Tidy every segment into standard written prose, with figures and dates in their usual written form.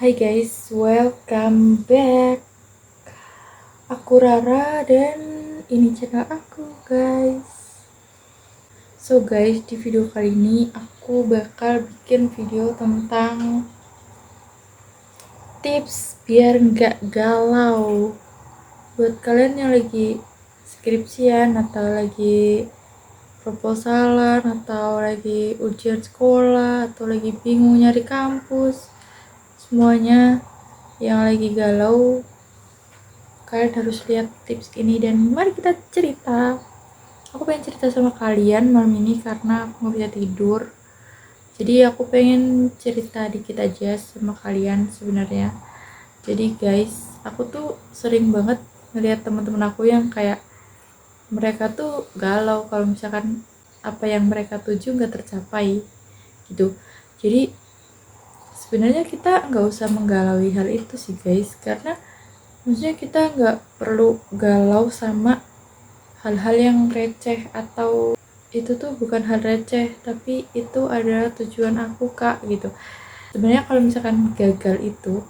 Hai guys, welcome back. Aku Rara dan ini channel aku guys. So guys, di video kali ini aku bakal bikin video tentang tips biar nggak galau. Buat kalian yang lagi skripsian atau lagi proposalan atau lagi ujian sekolah atau lagi bingung nyari kampus, semuanya yang lagi galau, kalian harus lihat tips ini dan mari kita cerita. Aku pengen cerita sama kalian malam ini karena aku gak bisa tidur, jadi aku pengen cerita dikit aja sama kalian sebenarnya. Jadi guys, aku tuh sering banget ngeliat teman-teman aku yang kayak mereka tuh galau kalau misalkan apa yang mereka tuju nggak tercapai gitu. Jadi sebenarnya kita nggak usah menggalaui hal itu sih guys, karena maksudnya kita nggak perlu galau sama hal-hal yang receh, atau itu tuh bukan hal receh tapi itu adalah tujuan aku kak gitu. Sebenarnya kalau misalkan gagal itu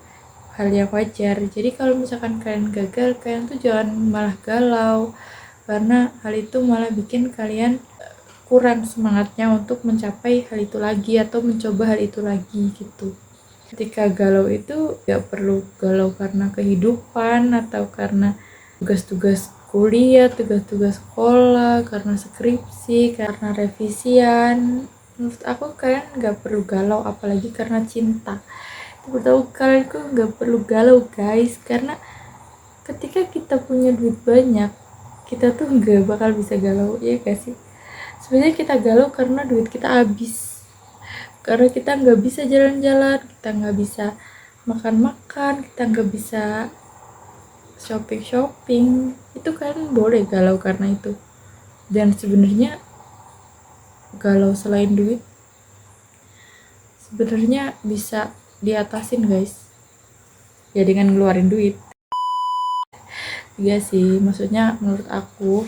hal yang wajar, jadi kalau misalkan kalian gagal, kalian tuh jangan malah galau, karena hal itu malah bikin kalian kurang semangatnya untuk mencapai hal itu lagi atau mencoba hal itu lagi gitu. Ketika galau itu gak perlu galau karena kehidupan atau karena tugas-tugas kuliah, tugas-tugas sekolah, karena skripsi, karena revisian. Menurut aku kalian gak perlu galau, apalagi karena cinta. Menurut aku kalian tuh gak perlu galau guys, karena ketika kita punya duit banyak, kita tuh gak bakal bisa galau, ya gak sih? Sebenarnya kita galau karena duit kita habis, karena kita nggak bisa jalan-jalan, kita nggak bisa makan-makan, kita nggak bisa shopping-shopping. Itu kan boleh galau karena itu. Dan sebenarnya galau selain duit sebenarnya bisa diatasin guys, ya dengan ngeluarin duit. Iya sih, maksudnya menurut aku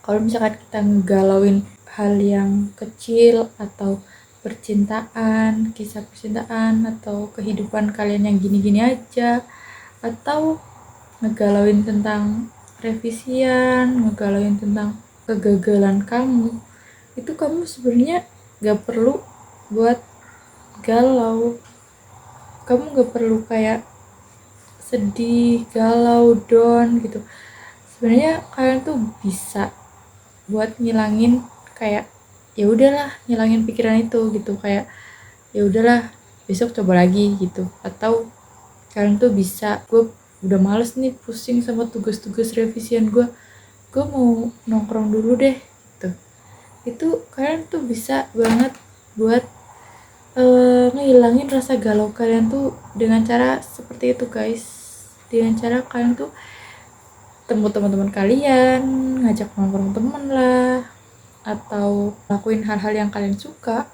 kalau misalkan kita ngegalauin hal yang kecil atau percintaan, kisah percintaan atau kehidupan kalian yang gini-gini aja, atau ngegalauin tentang revisian, ngegalauin tentang kegagalan kamu, itu kamu sebenarnya gak perlu buat galau. Kamu gak perlu kayak sedih, galau, down gitu. Sebenarnya kalian tuh bisa buat ngilangin, kayak ya udahlah, ngilangin pikiran itu gitu, kayak ya udahlah besok coba lagi gitu. Atau kalian tuh bisa, gue udah males nih pusing sama tugas-tugas revisian gue mau nongkrong dulu deh gitu. Itu kalian tuh bisa banget buat ngilangin rasa galau kalian tuh dengan cara seperti itu guys. Dengan cara kalian tuh temu teman-teman kalian, ngajak nongkrong temen lah, atau lakuin hal-hal yang kalian suka,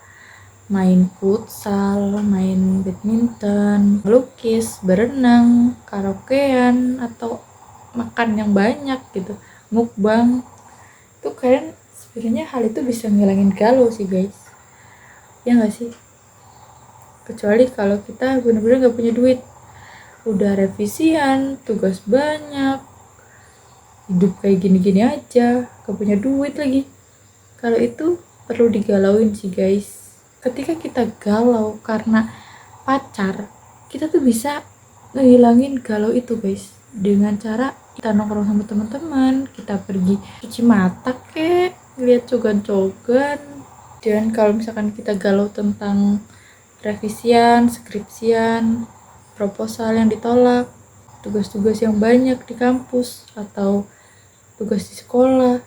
main futsal, main badminton, melukis, berenang, karaokean, atau makan yang banyak gitu, mukbang. Itu kalian sebenarnya hal itu bisa ngilangin galau sih guys, ya nggak sih? Kecuali kalau kita bener-bener nggak punya duit, udah revisian, tugas banyak, hidup kayak gini-gini aja, gak punya duit lagi. Kalau itu perlu digalauin sih guys. Ketika kita galau karena pacar, kita tuh bisa ngehilangin galau itu guys, dengan cara kita nongkrong sama teman-teman, kita pergi cuci mata kek, lihat cogan-cogan. Dan kalau misalkan kita galau tentang revisian, skripsian, proposal yang ditolak, tugas-tugas yang banyak di kampus atau tugas di sekolah,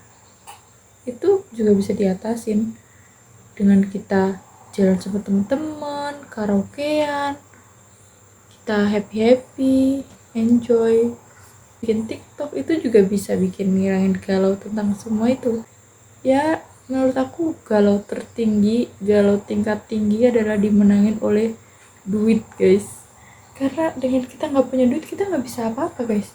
itu juga bisa diatasin dengan kita jalan sama teman-teman, karaokean, kita happy-happy, enjoy, bikin TikTok. Itu juga bisa bikin ngilangin galau tentang semua itu. Ya menurut aku galau tertinggi, galau tingkat tinggi adalah dimenangin oleh duit guys. Karena dengan kita nggak punya duit, kita nggak bisa apa-apa guys,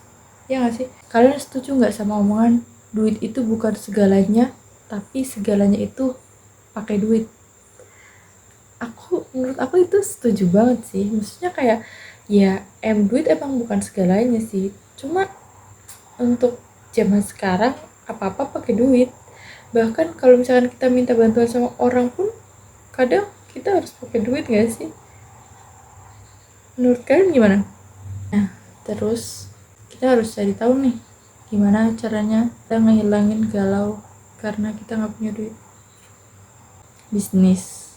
ya nggak sih? Kalian setuju nggak sama omongan duit itu bukan segalanya, tapi segalanya itu pakai duit? menurut aku itu setuju banget sih. Maksudnya kayak ya duit emang bukan segalanya sih, cuma untuk zaman sekarang apa-apa pakai duit. Bahkan kalau misalkan kita minta bantuan sama orang pun kadang kita harus pakai duit gak sih? Menurut kalian gimana? Terus kita harus cari tahu nih gimana caranya kita ngehilangin galau karena kita nggak punya duit. Bisnis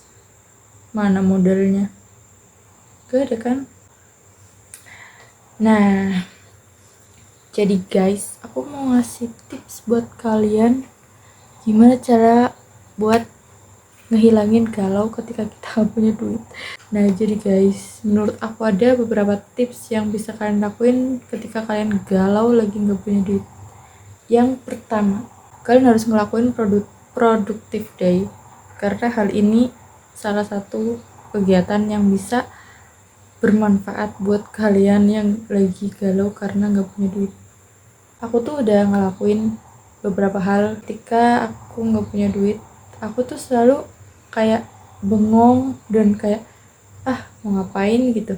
mana modalnya? Gak ada kan? Nah, jadi guys, aku mau ngasih tips buat kalian gimana cara buat ngehilangin galau ketika kita gak punya duit. Nah, jadi guys, menurut aku ada beberapa tips yang bisa kalian lakuin ketika kalian galau lagi gak punya duit. Yang pertama, kalian harus ngelakuin productive day, karena hal ini salah satu kegiatan yang bisa bermanfaat buat kalian yang lagi galau karena gak punya duit. Aku tuh udah ngelakuin beberapa hal ketika aku gak punya duit. Aku tuh selalu kayak bengong dan kayak mau ngapain gitu,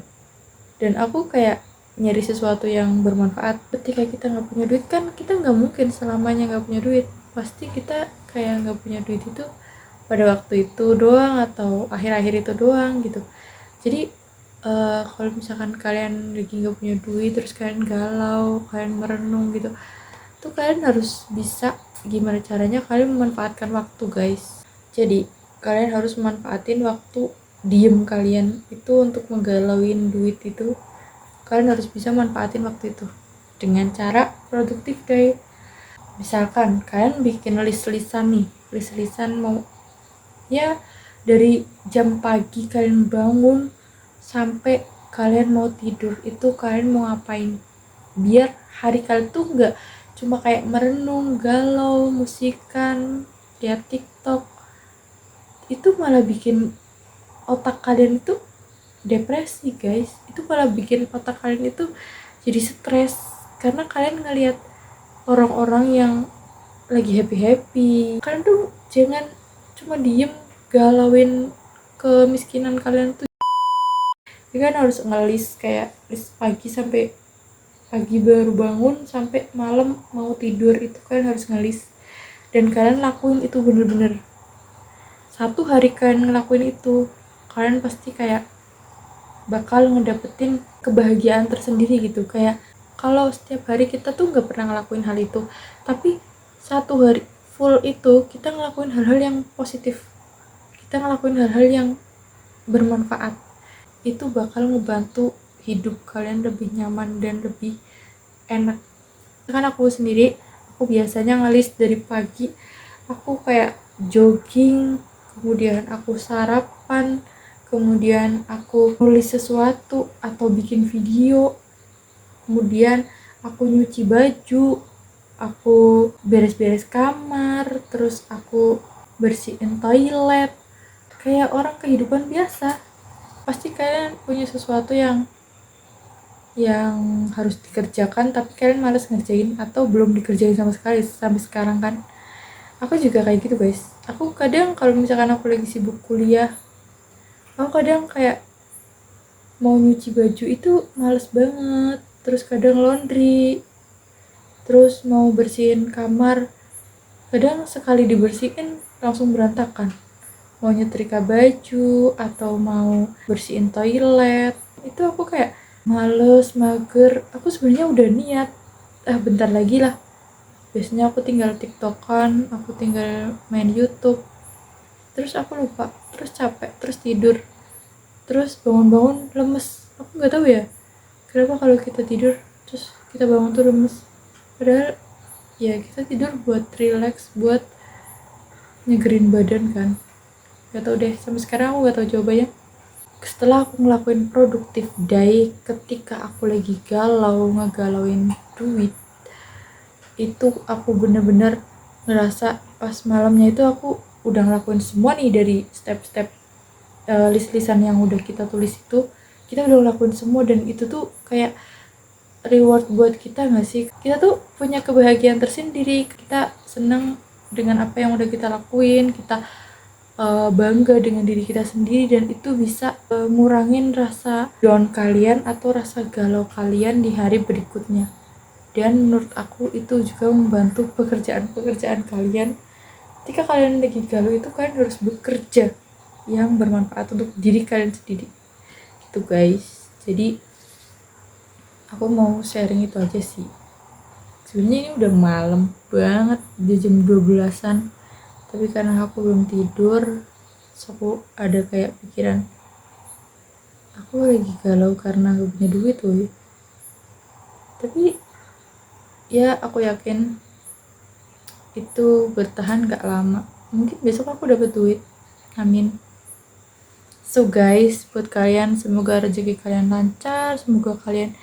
dan aku kayak nyari sesuatu yang bermanfaat. Ketika kita nggak punya duit kan kita nggak mungkin selamanya nggak punya duit, pasti kita kayak nggak punya duit itu pada waktu itu doang atau akhir-akhir itu doang gitu. Jadi kalau misalkan kalian lagi nggak punya duit terus kalian galau, kalian merenung gitu, tuh kalian harus bisa gimana caranya kalian memanfaatkan waktu guys. Jadi kalian harus memanfaatin waktu diem kalian itu untuk menggalauin duit itu. Kalian harus bisa manfaatin waktu itu dengan cara produktif day. Misalkan kalian bikin list-listan mau ya dari jam pagi kalian bangun sampai kalian mau tidur itu kalian mau ngapain, biar hari kalian tuh nggak cuma kayak merenung, galau, musikan, lihat TikTok. Itu malah bikin otak kalian itu depresi guys. Itu malah bikin otak kalian itu jadi stres karena kalian ngelihat orang-orang yang lagi happy-happy. Kalian tuh jangan cuma diem galauin kemiskinan kalian tuh. Ya kan harus ngelis kayak list pagi sampai pagi baru bangun sampai malam mau tidur, itu kalian harus ngelis dan kalian lakuin itu bener-bener. Satu hari kalian ngelakuin itu, kalian pasti kayak bakal ngedapetin kebahagiaan tersendiri gitu. Kayak kalau setiap hari kita tuh nggak pernah ngelakuin hal itu, tapi satu hari full itu kita ngelakuin hal-hal yang positif, kita ngelakuin hal-hal yang bermanfaat, itu bakal ngebantu hidup kalian lebih nyaman dan lebih enak. Kan aku sendiri, aku biasanya ngelis dari pagi, aku kayak jogging, kemudian aku sarapan, kemudian aku nulis sesuatu atau bikin video, kemudian aku nyuci baju, aku beres-beres kamar, terus aku bersihin toilet, kayak orang kehidupan biasa. Pasti kalian punya sesuatu yang harus dikerjakan tapi kalian malas ngerjain atau belum dikerjain sama sekali sampai sekarang kan. Aku juga kayak gitu guys. Aku kadang kalau misalkan aku lagi sibuk kuliah, aku kadang kayak mau nyuci baju itu males banget, terus kadang laundry, terus mau bersihin kamar, kadang sekali dibersihin langsung berantakan. Mau nyetrika baju atau mau bersihin toilet, itu aku kayak males, mager. Aku sebenarnya udah niat, bentar lagi lah. Biasanya aku tinggal tiktokan, aku tinggal main YouTube, terus aku lupa, terus capek, terus tidur, terus bangun-bangun lemes. Aku nggak tahu ya kenapa kalau kita tidur terus kita bangun tuh lemes, padahal ya kita tidur buat relax, buat nyegerin badan kan. Gak tau deh, sampai sekarang aku gak tau jawabannya. Setelah aku ngelakuin produktif day ketika aku lagi ngegalauin duit, itu aku bener-bener ngerasa pas malamnya itu aku udah ngelakuin semua nih dari step-step list-listan yang udah kita tulis itu, kita udah ngelakuin semua, dan itu tuh kayak reward buat kita gak sih? Kita tuh punya kebahagiaan tersendiri, kita seneng dengan apa yang udah kita lakuin, kita bangga dengan diri kita sendiri, dan itu bisa ngurangin rasa down kalian atau rasa galau kalian di hari berikutnya. Dan menurut aku itu juga membantu pekerjaan-pekerjaan kalian. Ketika kalian lagi galau itu kalian harus bekerja yang bermanfaat untuk diri kalian sendiri. Gitu guys. Jadi aku mau sharing itu aja sih. Sebenarnya ini udah malam banget, di jam 12-an. Tapi karena aku belum tidur, so aku ada kayak pikiran, aku lagi galau karena gak punya duit woy. Tapi ya aku yakin itu bertahan gak lama. Mungkin besok aku dapat duit. Amin. So guys, buat kalian semoga rezeki kalian lancar, semoga kalian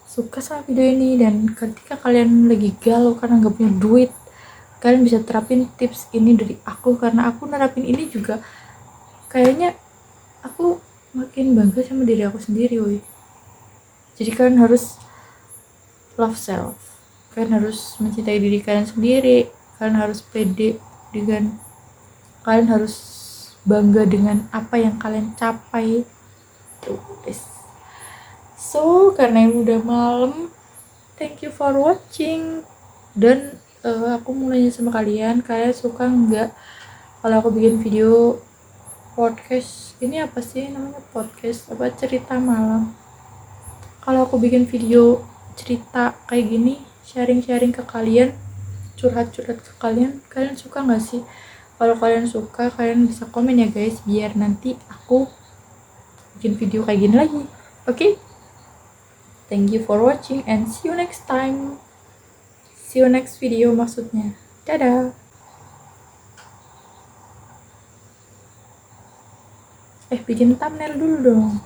suka sama video ini, dan ketika kalian lagi galau karena gak punya duit, kalian bisa terapin tips ini dari aku, karena aku nerapin ini juga kayaknya aku makin bangga sama diri aku sendiri woy. Jadi kalian harus love self, kalian harus mencintai diri kalian sendiri, kalian harus pede dengan, kalian harus bangga dengan apa yang kalian capai tuh guys. So karena ini udah malam, thank you for watching. Dan aku mulainya sama kalian suka nggak kalau aku bikin video podcast ini, apa sih namanya, podcast apa, cerita malam. Kalau aku bikin video cerita kayak gini, sharing-sharing ke kalian, curhat-curhat ke kalian, kalian suka nggak sih? Kalau kalian suka, kalian bisa komen ya guys, biar nanti aku bikin video kayak gini lagi. Oke? Thank you for watching and see you next time. See you next video maksudnya. Dadah. Bikin thumbnail dulu dong.